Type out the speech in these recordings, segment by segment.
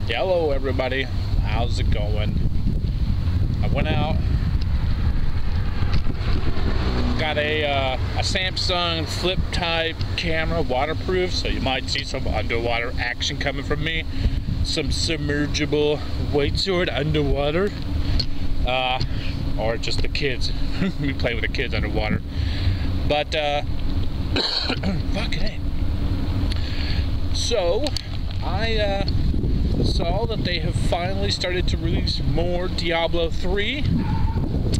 Hello everybody, how's it going? I went out, got a Samsung flip type camera, waterproof, so you might see some underwater action coming from me. Some submergible white sword underwater, or just the kids. We play with the kids underwater. But fucking A. So I saw that they have finally started to release more Diablo 3,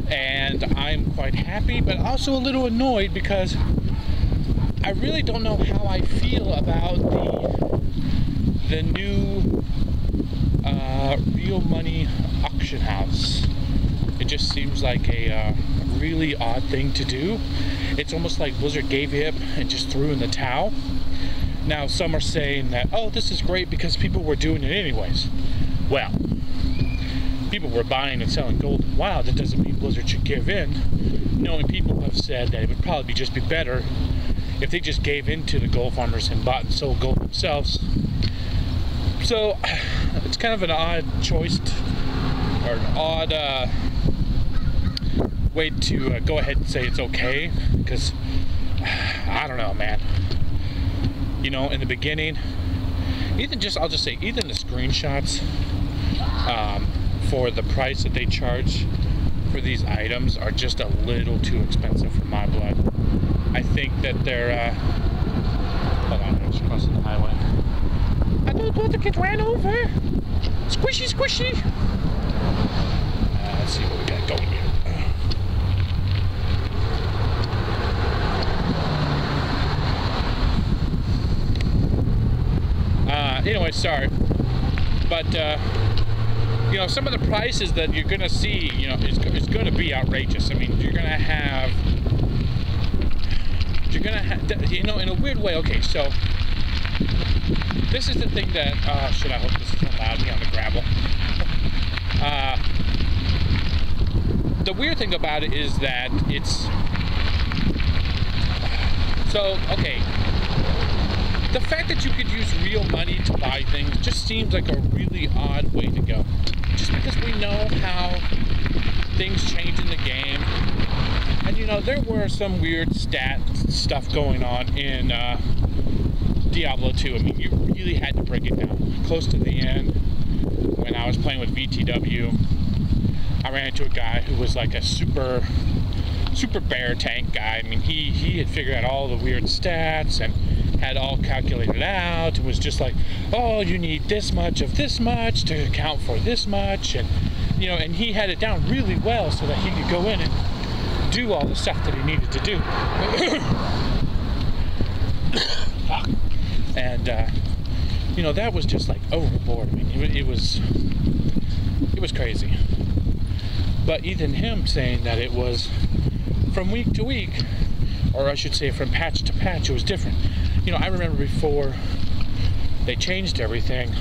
and I'm quite happy, but also a little annoyed because I really don't know how I feel about the new real money auction house. It just seems like a really odd thing to do. It's almost like Blizzard gave up and just threw in the towel. Now some are saying that, oh, this is great because people were doing it anyways. Well, people were buying and selling gold. Wow, that doesn't mean Blizzard should give in. Knowing people have said that it would probably just be better if they just gave in to the gold farmers and bought and sold gold themselves. So it's kind of an odd choice or an odd way to go ahead and say it's okay, because I don't know, man. You know, in the beginning, I'll just say, even the screenshots for the price that they charge for these items are just a little too expensive for my blood. I think that they're, hold on, I'm just crossing the highway. I don't want to get ran over. Squishy, squishy. Let's see what we got going here. Anyway, sorry, but you know, some of the prices that you're gonna see, you know, it's gonna be outrageous. I mean, you're gonna have, you know, in a weird way. Okay, so this is the thing that I hope this isn't loud me on the gravel. The weird thing about it is that it's so okay. The fact that you could use real money to buy things just seems like a really odd way to go. Just because we know how things change in the game. And you know, there were some weird stat stuff going on in Diablo 2. I mean, you really had to break it down. Close to the end, when I was playing with VTW, I ran into a guy who was like a super bear tank guy. I mean, he had figured out all the weird stats and had all calculated out. It was just like, oh, you need this much of this much to account for this much, and you know, and he had it down really well so that he could go in and do all the stuff that he needed to do. Fuck. And you know, that was just like overboard. I mean, it was crazy. But even him saying that it was from week to week, or I should say from patch to patch, it was different. You know, I remember before they changed everything,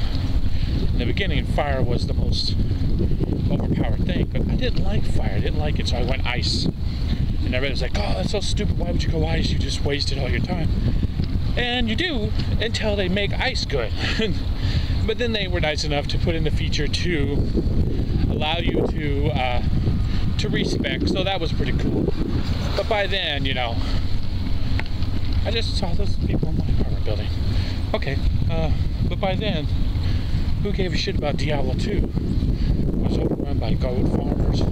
in the beginning, fire was the most overpowered thing, but I didn't like fire, I didn't like it, so I went ice. And everybody was like, oh, that's so stupid, why would you go ice? You just wasted all your time. And you do, until they make ice good. But then they were nice enough to put in the feature to allow you to respec, so that was pretty cool. But by then, you know, I just saw those people in my apartment building. Okay, but by then, who gave a shit about Diablo 2? It was overrun by gold farmers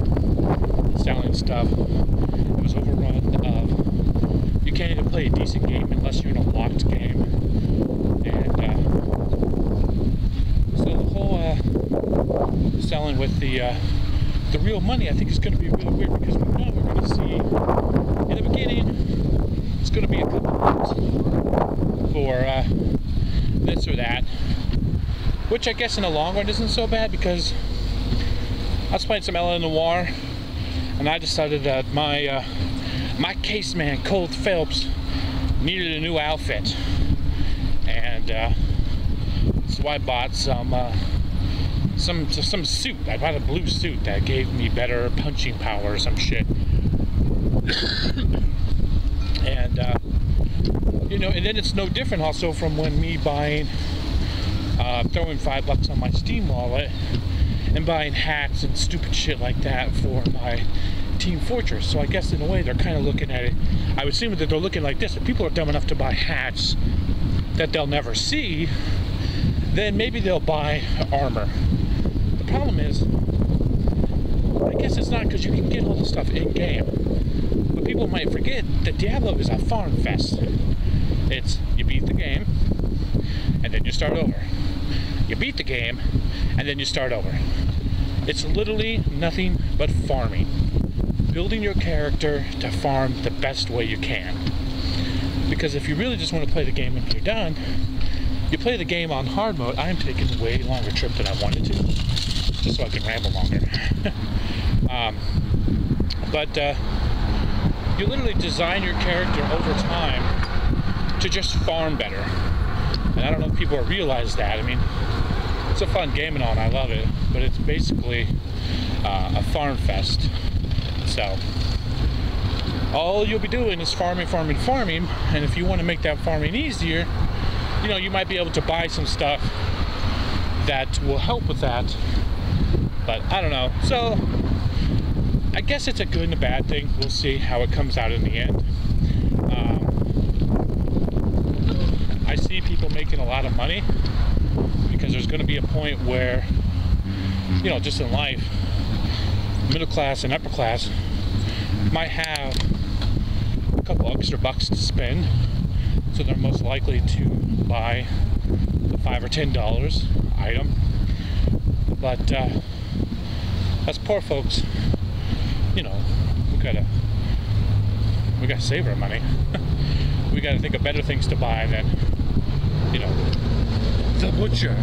selling stuff. It was overrun of, you can't even play a decent game unless you're in a locked game. And so the whole selling with the real money, I think, is going to be really weird, because we know we're going to see in the beginning, it's going to be a couple months for this or that, which I guess in the long run isn't so bad, because I was playing some Ella Noir and I decided that my caseman Colt Phelps needed a new outfit, and so I bought some suit. I bought a blue suit that gave me better punching power or some shit. And you know, and then it's no different also from when me buying throwing $5 on my Steam wallet and buying hats and stupid shit like that for my Team Fortress. So I guess in a way they're kind of looking at it. I would assume that they're looking like this. If people are dumb enough to buy hats that they'll never see, then maybe they'll buy armor. The problem is, I guess it's not, because you can get all the stuff in game. But people might forget that Diablo is a farm fest. It's, you beat the game, and then you start over. You beat the game, and then you start over. It's literally nothing but farming. Building your character to farm the best way you can. Because if you really just want to play the game and you're done, you play the game on hard mode. I'm taking a way longer trip than I wanted to, just so I can ramble longer. You literally design your character over time to just farm better. And I don't know if people realize that. I mean, it's a fun game and all, and I love it, but it's basically a farm fest. So all you'll be doing is farming, and if you want to make that farming easier, you know, you might be able to buy some stuff that will help with that, but I don't know. So I guess it's a good and a bad thing. We'll see how it comes out in the end. I see people making a lot of money, because there's going to be a point where, you know, just in life, middle class and upper class might have a couple extra bucks to spend, so they're most likely to buy the $5 or $10 item. But us poor folks, you know, we gotta save our money. We gotta think of better things to buy than, you know, the butcher,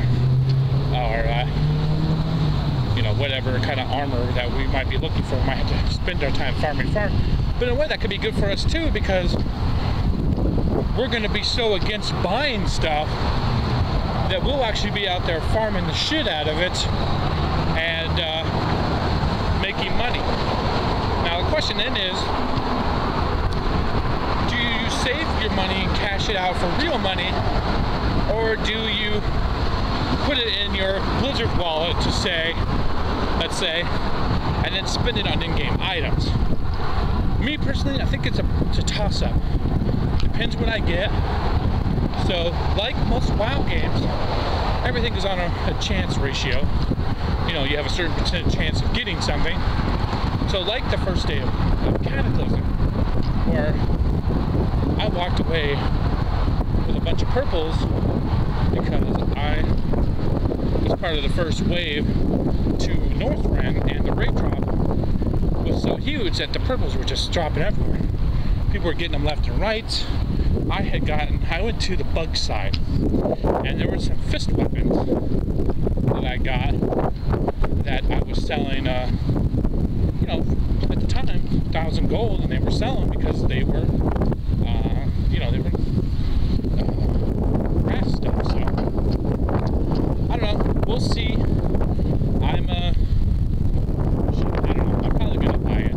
or you know, whatever kind of armor that we might be looking for. We might have to spend our time farming. But in a way that could be good for us too, because we're going to be so against buying stuff that we'll actually be out there farming the shit out of it and making money. Now the question then is, do you save your money and cash it out for real money, or do you put it in your Blizzard wallet to say, let's say, and then spend it on in-game items? Me personally, I think it's a toss-up. Depends what I get. So, like most WoW games, everything is on a chance ratio. You know, you have a certain percent chance of getting something. So, like the first day of Cataclysm, where I walked away with a bunch of purples because I was part of the first wave to Northrend, and the raid drop was so huge that the purples were just dropping everywhere. People were getting them left and right. I went to the bug side, and there were some fist weapons that I got that I was selling, you know, at the time, 1,000 gold, and they were selling because they were, you know, they were grass stuff. So I don't know. We'll see. I don't know. I'm probably gonna buy it.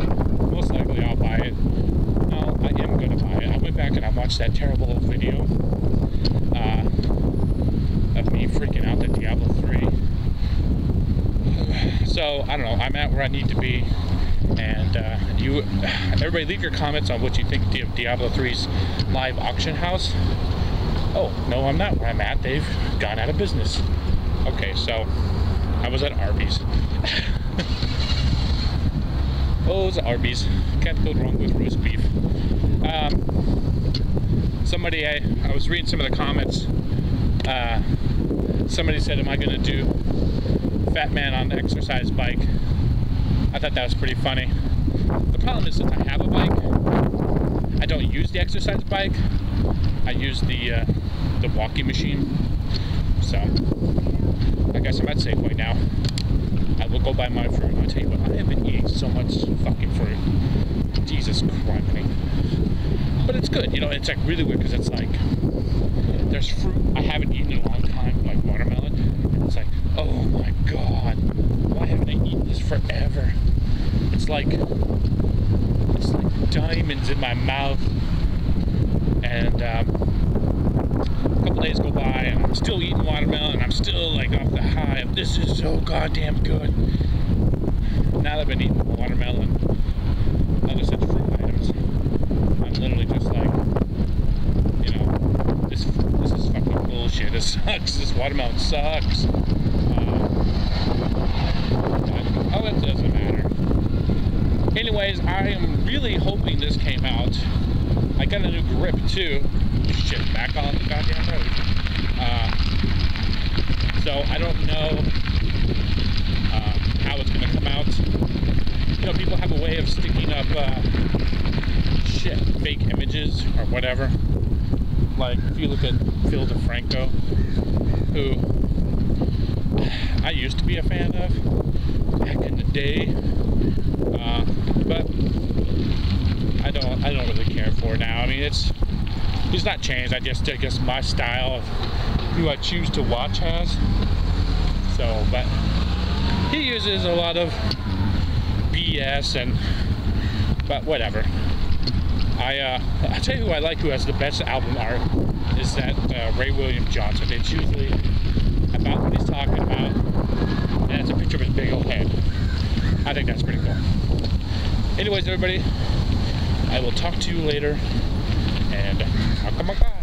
Most likely, I'll buy it. No, I am gonna buy it. I went back and I watched that terrible old video of me freaking out at Diablo 3. So I don't know. I'm at where I need to be, and everybody leave your comments on what you think of Diablo 3's live auction house. Oh no, I'm not where I'm at. They've gone out of business. Okay, so I was at Arby's. Oh, it's Arby's. Can't go wrong with roast beef. Somebody, I was reading some of the comments. Somebody said, am I going to do Fat Man on the exercise bike? I thought that was pretty funny. The problem is, since I have a bike, I don't use the exercise bike. I use the walking machine. So I guess I'm at Safeway now. I will go buy my fruit. I'll tell you what, I have been eating so much fucking fruit. Jesus Christ. But it's good, you know. It's like really weird, because it's like there's fruit I haven't eaten in a long time, like watermelon. And it's like, oh my god, why haven't I eaten this forever? It's like diamonds in my mouth. And a couple days go by and I'm still eating watermelon and I'm still like off the high of this is so goddamn good. Now that I've been eating watermelon, other such fruit items, I'm literally just like, you know, this is fucking bullshit. This sucks. This watermelon sucks. Oh, it doesn't matter. Anyways, I am really hoping this came out. I got a new grip too. Shit, back on the goddamn road. So I don't know how it's gonna come out. You know, people have a way of sticking up fake images or whatever. Like if you look at Phil DeFranco, who I used to be a fan of back in the day, but I don't really care for it now. I mean, he's not changed. I guess my style of who I choose to watch has. So, but he uses a lot of BS but whatever. I tell you who I like, who has the best album art, is that Ray William Johnson. It's usually about what he's talking about, and it's a picture of his big old head. I think that's pretty cool. Anyways, everybody, I will talk to you later, and bye.